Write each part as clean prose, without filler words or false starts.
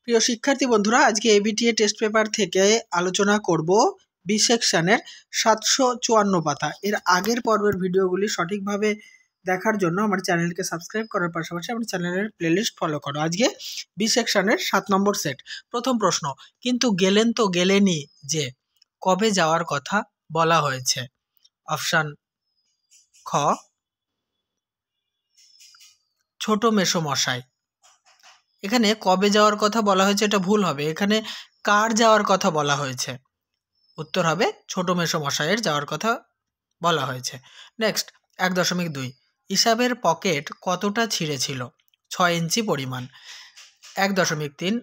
প্রিয় শিক্ষার্থী বন্ধুরা, আজকে এবিটিএ টেস্ট পেপার থেকে আলোচনা করব বি সেকশনের 754 পাতা। এর আগের পর্বের ভিডিওগুলি সঠিকভাবে দেখার জন্য আমার চ্যানেলকে সাবস্ক্রাইব করার পাশাপাশি আমার চ্যানেলের প্লেলিস্ট ফলো করো। আজকে বি সেকশনের 7 নম্বর সেট। প্রথম প্রশ্ন, কিন্তু গেলেন তো গেলেনই যে, কবে যাওয়ার কথা বলা হয়েছে? অপশান খ, ছোট মেসো মশাই। এখানে কবে যাওয়ার কথা বলা হয়েছে এটা ভুল হবে, এখানে কার যাওয়ার কথা বলা হয়েছে? উত্তর হবে ছোট মেসো মশাইয়ের যাওয়ার কথা বলা হয়েছে। নেক্সট 1.2, ইসাবের পকেট কতটা ছিঁড়েছিল? 6 ইঞ্চি পরিমাণ। 1.3,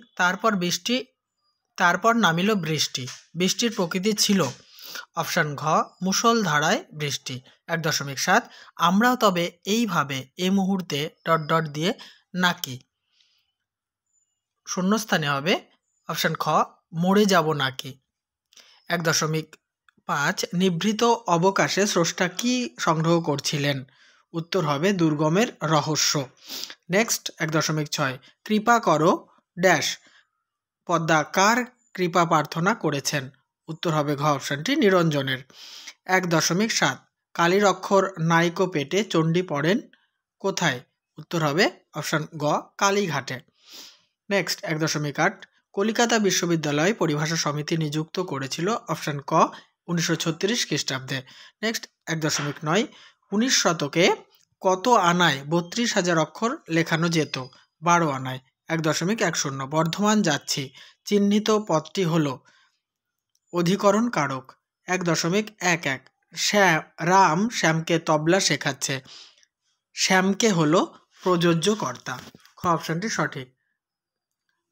তারপর নামিল বৃষ্টি, বৃষ্টির প্রকৃতি ছিল? অপশান ঘ, মুষলধারায় বৃষ্টি। 1.7, আমরাও তবে এইভাবে এই মুহূর্তে ... দিয়ে নাকি? শূন্যস্থানে হবে অপশান খ, মরে যাব নাকি। 1.5, নিভৃত অবকাশে স্রষ্টা কি সংগ্রহ করছিলেন? উত্তর হবে দুর্গমের রহস্য। নেক্সট 1.6, কৃপা করো ড্যাশ, পদ্মা কার কৃপা প্রার্থনা করেছেন? উত্তর হবে ঘ অপশানটি, নিরঞ্জনের। 1.7, কালীর অক্ষর নাইকো পেটে চণ্ডী পড়েন কোথায়? উত্তর হবে অপশান গ, কালীঘাটে। নেক্সট 1.8, কলিকাতা বিশ্ববিদ্যালয় পরিভাষা সমিতি নিযুক্ত করেছিল? অপশান ক, 1936 খ্রিস্টাব্দে। নেক্সট 1.9, 19 শতকে কত আনায় 32,000 অক্ষর লেখানো যেত? 12 আনায়। 1.10, বর্ধমান যাচ্ছি চিহ্নিত পদটি হল অধিকরণ কারক। 1.11, রাম শ্যামকে তবলা শেখাচ্ছে, শ্যামকে হলো প্রযোজ্য কর্তা। খ অপশানটি সঠিক।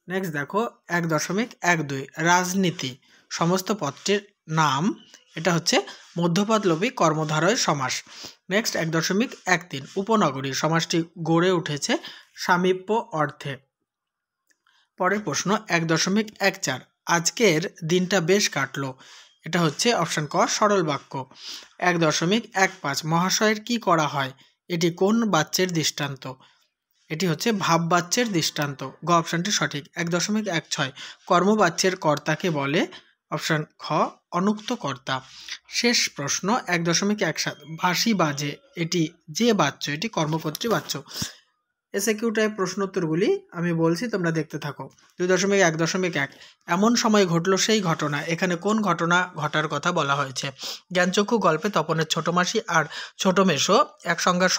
নেক্সট দেখো 1.12, রাজনীতি সমস্ত পদটির নাম, এটা হচ্ছে মধ্যপদলোপী কর্মধারয় সমাস। নেক্সট 1.13, উপনগরী সমাসটি গড়ে উঠেছে সামীপ্য অর্থে। পরের প্রশ্ন 1.14, আজকের দিনটা বেশ কাটলো, এটা হচ্ছে অপশান ক, সরল বাক্য। 1.15, মহাশয়ের কি করা হয়, এটি কোন বাচ্যের দৃষ্টান্ত? এটি হচ্ছে ভাববাচ্যের দৃষ্টান্ত। গ অপশানটি সঠিক। 1.16, কর্মবাচ্যের কর্তাকে বলে? অপশান খ, অনুক্ত কর্তা। শেষ প্রশ্ন 1.17, ভাসি বাজে, এটি যে বাচ্য, এটি কর্মকর্তৃ বাচ্য। এসএকিউ টাইপ প্রশ্নোত্তরগুলি আমি বলছি, তোমরা দেখতে থাকো। 2.1.1, এমন সময় ঘটলো সেই ঘটনা, এখানে কোন ঘটনা ঘটার কথা বলা হয়েছে? জ্ঞানচক্ষু গল্পে তপনের ছোট মাসি আর ছোট মেসো এক সংজ্ঞার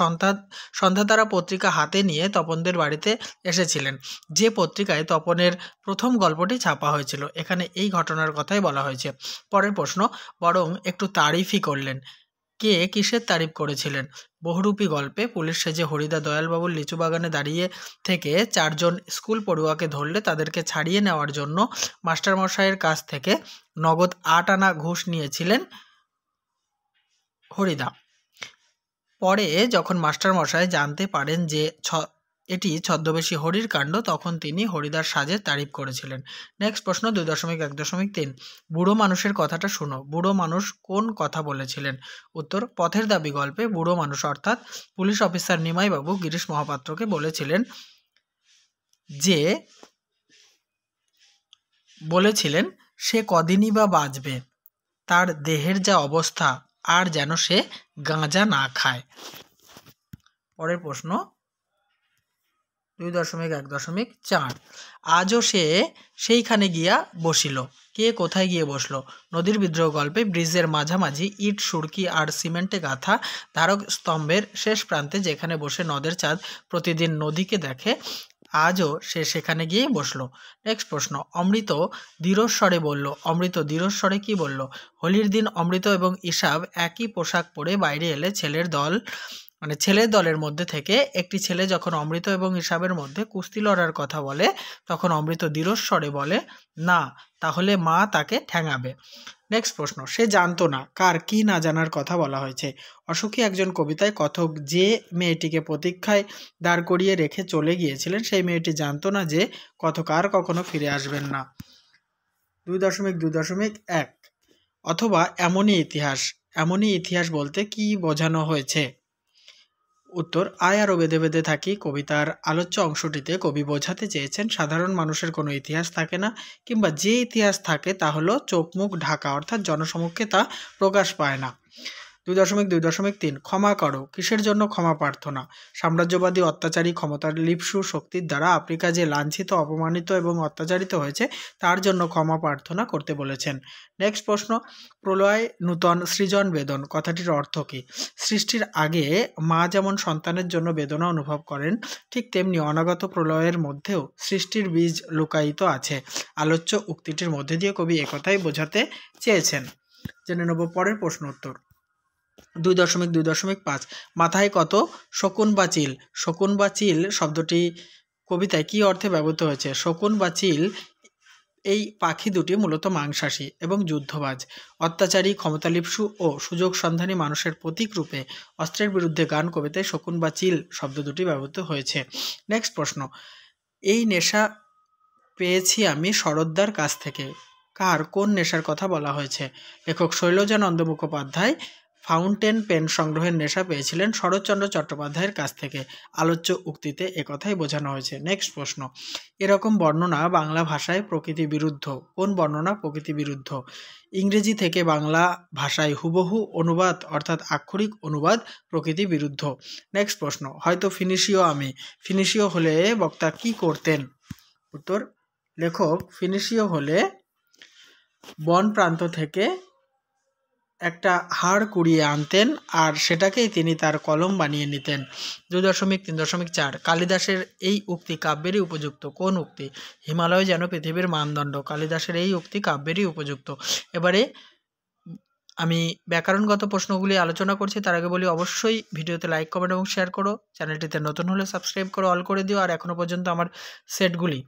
সন্ধ্যাতারা পত্রিকা হাতে নিয়ে তপনদের বাড়িতে এসেছিলেন, যে পত্রিকায় তপনের প্রথম গল্পটি ছাপা হয়েছিল। এখানে এই ঘটনার কথাই বলা হয়েছে। পরের প্রশ্ন, বরং একটু তারিফই করলেন, কে কিসের তারিফ করেছিলেন? বহুরূপী গল্পে পুলিশ সেজে হরিদা দয়ালবাবুর লিচু বাগানে দাঁড়িয়ে থেকে 4 জন স্কুল পড়ুয়াকে ধরলে তাদেরকে ছাড়িয়ে নেওয়ার জন্য মাস্টারমশাইয়ের কাছ থেকে নগদ 8 আনা ঘুষ নিয়েছিলেন হরিদা। পরে যখন মাস্টারমশাই জানতে পারেন যে এটি ছদ্মবেশী হরির কাণ্ড, তখন তিনি হরিদার সাজের তারিফ করেছিলেন। নেক্সট প্রশ্ন 2.1.3, বুড়ো মানুষের কথাটা শুনো, বুড়ো মানুষ কোন কথা বলেছিলেন? উত্তর, পথের দাবি গল্পে বুড়ো মানুষ অর্থাৎ পুলিশ অফিসার নিমাইবাবু গিরিশ মহাপাত্রকে বলেছিলেন সে কদিনই বা বাঁচবে, তার দেহের যা অবস্থা, আর যেন সে গাঁজা না খায়। পরের প্রশ্ন 2.1.4, আজও সে সেইখানে গিয়া বসিল, কে কোথায় গিয়ে বসলো? নদীর বিদ্রোহ গল্পে ব্রিজের মাঝামাঝি ইট সুরকি আর সিমেন্টে গাঁথা ধারক স্তম্ভের শেষ প্রান্তে যেখানে বসে নদের চাঁদ প্রতিদিন নদীকে দেখে, আজও সে সেখানে গিয়েই বসলো। নেক্সট প্রশ্ন, অমৃত দৃঢ়স্বরে বলল, অমৃত দৃঢ়স্বরে কি বলল? হোলির দিন অমৃত এবং ইসাব একই পোশাক পরে বাইরে এলে ছেলের দলের মধ্যে থেকে একটি ছেলে যখন অমৃত এবং ইসাবের মধ্যে কুস্তি লড়ার কথা বলে, তখন অমৃত দৃঢ়স্বরে বলে, না, তাহলে মা তাকে ঠ্যাঙাবে। নেক্সট প্রশ্ন, সে জানতো না, কার কি না জানার কথা বলা হয়েছে? অসুখী একজন কবিতায় কথক যে মেয়েটিকে প্রতীক্ষায় দাঁড় করিয়ে রেখে চলে গিয়েছিলেন, সেই মেয়েটি জানতো না যে কথক আর কখনো ফিরে আসবেন না। 2.2.1, অথবা এমনই ইতিহাস বলতে কি বোঝানো হয়েছে? উত্তর, আয় আরো বেঁধে বেঁধে থাকি কবিতার আলোচ্য অংশটিতে কবি বোঝাতে চেয়েছেন সাধারণ মানুষের কোনো ইতিহাস থাকে না, কিংবা যে ইতিহাস থাকে তা হলো চোখ মুখ ঢাকা, অর্থাৎ জনসমক্ষে তা প্রকাশ পায় না। 2.2.3 ক্ষমা করো, কিসের জন্য ক্ষমা প্রার্থনা? সাম্রাজ্যবাদী অত্যাচারী ক্ষমতার লিপ্সু শক্তির দ্বারা আফ্রিকা যে লাঞ্ছিত, অপমানিত এবং অত্যাচারিত হয়েছে তার জন্য ক্ষমা প্রার্থনা করতে বলেছেন। নেক্সট প্রশ্ন, প্রলয় নূতন সৃজন বেদন কথাটির অর্থ কী? সৃষ্টির আগে মা যেমন সন্তানের জন্য বেদনা অনুভব করেন, ঠিক তেমনি অনাগত প্রলয়ের মধ্যেও সৃষ্টির বীজ লুকায়িত আছে। আলোচ্য উক্তিটির মধ্যে দিয়ে কবি একথাই বোঝাতে চেয়েছেন। জেনে নেব পরের প্রশ্ন উত্তর। 2.2.5 মাথায় কত শকুন বা চিল? শকুন বা চিল শব্দটি কবিতায় কী অর্থে ব্যবহৃত হয়েছে? শকুন বা চিল এই পাখি দুটি মূলত মাংসাশী এবং যুদ্ধবাজ, অত্যাচারী, ক্ষমতালিপ্সু ও সুযোগ সন্ধানী মানুষের প্রতীক রূপে অস্ত্রের বিরুদ্ধে গান কবিতায় শকুন বা চিল শব্দ দুটি ব্যবহৃত হয়েছে। নেক্সট প্রশ্ন, এই নেশা পেয়েছি আমি শরৎদার কাছ থেকে, কার কোন নেশার কথা বলা হয়েছে? লেখক শৈলজানন্দ মুখোপাধ্যায় ফাউন্টেন পেন সংগ্রহের নেশা পেয়েছিলেন শরৎচন্দ্র চট্টোপাধ্যায়ের কাছ থেকে। আলোচ্য উক্তিতে একথাই বোঝানো হয়েছে। নেক্সট প্রশ্ন, এরকম বর্ণনা বাংলা ভাষায় প্রকৃতি বিরুদ্ধ। কোন বর্ণনা প্রকৃতি বিরুদ্ধ? ইংরেজি থেকে বাংলা ভাষায় হুবহু অনুবাদ অর্থাৎ আক্ষরিক অনুবাদ প্রকৃতি বিরুদ্ধ। নেক্সট প্রশ্ন, হয়তো ফিনিশিও আমি। ফিনিশিও হলে বক্তা কি করতেন? উত্তর, লেখক ফিনিশিও হলে বন প্রান্ত থেকে একটা হাড় কুড়িয়ে আনতেন আর সেটাকেই তিনি তার কলম বানিয়ে নিতেন। 2.3.4 কালিদাসের এই উক্তি কাব্যেরই উপযুক্ত। কোন উক্তি? হিমালয় যেন পৃথিবীর মানদণ্ড। কালিদাসের এই উক্তি কাব্যেরই উপযুক্ত। এবারে আমি ব্যাকরণগত প্রশ্নগুলি আলোচনা করছি, তার আগে বলি অবশ্যই ভিডিওতে লাইক, কমেন্ট এবং শেয়ার করো। চ্যানেলটিতে নতুন হলে সাবস্ক্রাইব করো, অল করে দিও। আর এখনও পর্যন্ত আমার সেটগুলি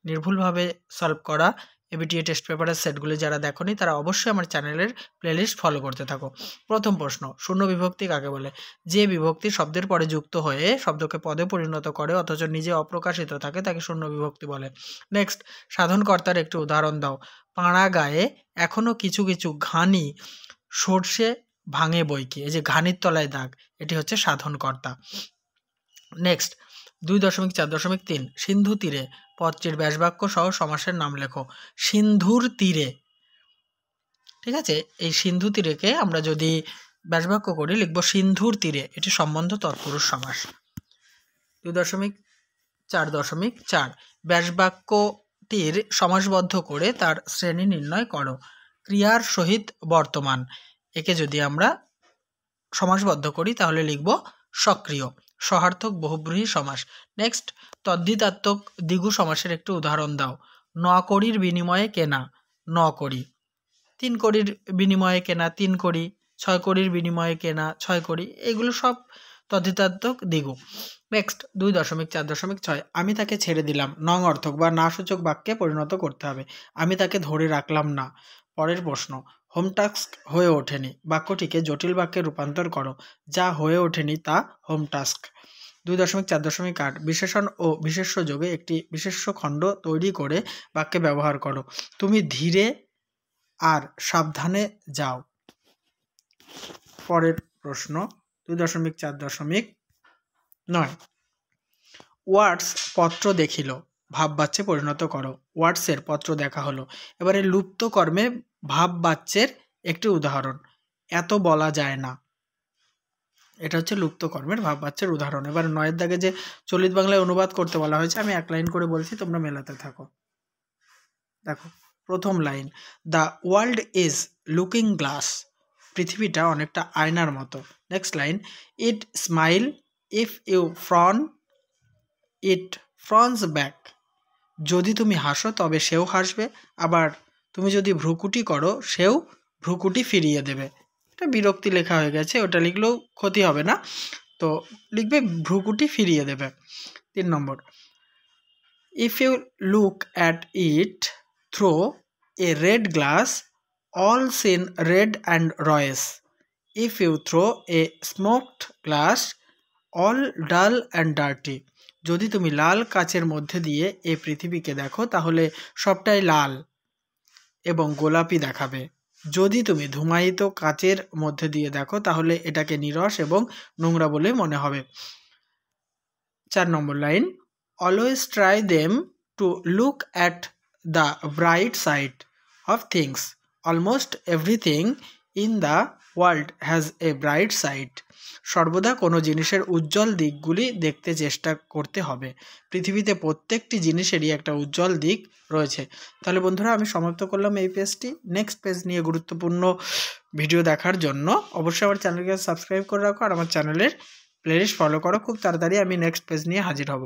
নির্ভুলভাবে সলভ করা এবিটিএ টেস্ট পেপারের সেটগুলি যারা দেখোনি তারা অবশ্যই আমার চ্যানেলের প্লেলিস্ট ফলো করতে থাকো। প্রথম প্রশ্ন, শূন্য বিভক্তি কাকে বলে? যে বিভক্তি শব্দের পরে যুক্ত হয়ে শব্দকে পদে পরিণত করে অথচ নিজে অপ্রকাশিত থাকে তাকে শূন্য বিভক্তি বলে। নেক্সট, সাধনকর্তার একটি উদাহরণ দাও। পাড়া গায়ে এখনো কিছু কিছু ঘানি সর্ষে ভাঙে বইকি। এই যে ঘানির তলায় দাগ, এটি হচ্ছে সাধনকর্তা। নেক্সট, 2.4.3 সিন্ধু তীরে পদটির ব্যাসবাক্য সহ সমাসের নাম লেখো। সিন্ধুর তীরে, ঠিক আছে, এই সিন্ধু তীরেকে আমরা যদি ব্যাসবাক্য করি লিখব সিন্ধুর তীরে, এটি সম্বন্ধ তৎপুরুষ সমাস। 2.4.4 ব্যাসবাক্যটির সমাসবদ্ধ করে তার শ্রেণী নির্ণয় করো। ক্রিয়ার সহিত বর্তমান, একে যদি আমরা সমাসবদ্ধ করি তাহলে লিখব সক্রিয়। সহার্থক বহুব্রীহি সমাস। নেক্সট, তদ্ধিতাত্মক দ্বিগু সমাসের একটি উদাহরণ দাও। 9 কড়ির বিনিময়ে কেনা 9 কড়ি, 3 কড়ির বিনিময়ে কেনা 3 কড়ি, 6 কড়ির বিনিময়ে কেনা 6 কড়ি, এগুলো সব তদ্ধিতাত্মক দ্বিগু। নেক্সট, 2.4.6 আমি তাকে ছেড়ে দিলাম নং অর্থক বা না সূচক বাক্যে পরিণত করতে হবে। আমি তাকে ধরে রাখলাম না। পরের প্রশ্ন, হোম টাস্ক হয়ে ওঠেনি বাক্যটিকে জটিল বাক্যে রূপান্তর করো। যা হয়ে ওঠেনি তা হোম টাস্ক। 2.4.8 বিশেষণ ও বিশেষ্য যোগে একটি বিশেষ্য খণ্ড তৈরি করে বাক্যে ব্যবহার করো। তুমি ধীরে আর সাবধানে যাও। পরের প্রশ্ন 2.4.9 ওয়ার্ডস পত্র দেখিল ভাব বাচ্যে পরিণত করো। ওয়ার্ডসের পত্র দেখা হলো। এবারে লুপ্ত কর্মে ভাব বাচ্যের একটি উদাহরণ, এত বলা যায় না। এটা হচ্ছে লুপ্ত কর্মের ভাব বাচ্যের উদাহরণ। এবার 9 দাগে যে চলিত বাংলায় অনুবাদ করতে বলা হয়েছে আমি এক লাইন করে বলছি, তোমরা মেলাতে থাকো। দেখো প্রথম line, the world is looking glass, পৃথিবীটা অনেকটা আয়নার মতো। Next line, it smile if you frown it frowns back, যদি তুমি হাসো তবে সেও হাসবে, আবার তুমি যদি ভ্রুকুটি করো সেও ভ্রুকুটি ফিরিয়ে দেবে। এটা বিরক্তি লেখা হয়ে গেছে, ওটা লিখলেও ক্ষতি হবে না, তো লিখবে ভ্রুকুটি ফিরিয়ে দেবে। 3 number, if you look at it through a red glass all seen red and royes, if you throw a smoked glass all dull and dirty, যদি তুমি লাল কাচের মধ্যে দিয়ে এই পৃথিবীকে দেখো তাহলে সবটাই লাল এবং গোলাপি দেখাবে। যদি তুমি ধূমায়িত কাচের মধ্যে দিয়ে দেখো তাহলে এটাকে নীরস এবং নোংরা বলে মনে হবে। 4 number line, always try them to look at the bright side of things, almost everything in the world has a bright side. সর্বদা কোনো জিনিসের উজ্জ্বল দিকগুলি দেখতে চেষ্টা করতে হবে। পৃথিবীতে প্রত্যেকটি জিনিসেরই একটা উজ্জ্বল দিক রয়েছে। তাহলে বন্ধুরা আমি সমাপ্ত করলাম এই পেজটি। নেক্সট পেজ নিয়ে গুরুত্বপূর্ণ ভিডিও দেখার জন্য অবশ্যই আমার চ্যানেলকে সাবস্ক্রাইব করে রাখো আর আমার চ্যানেলের প্লেলিস্ট ফলো করো। খুব তাড়াতাড়ি আমি নেক্সট পেজ নিয়ে হাজির হব।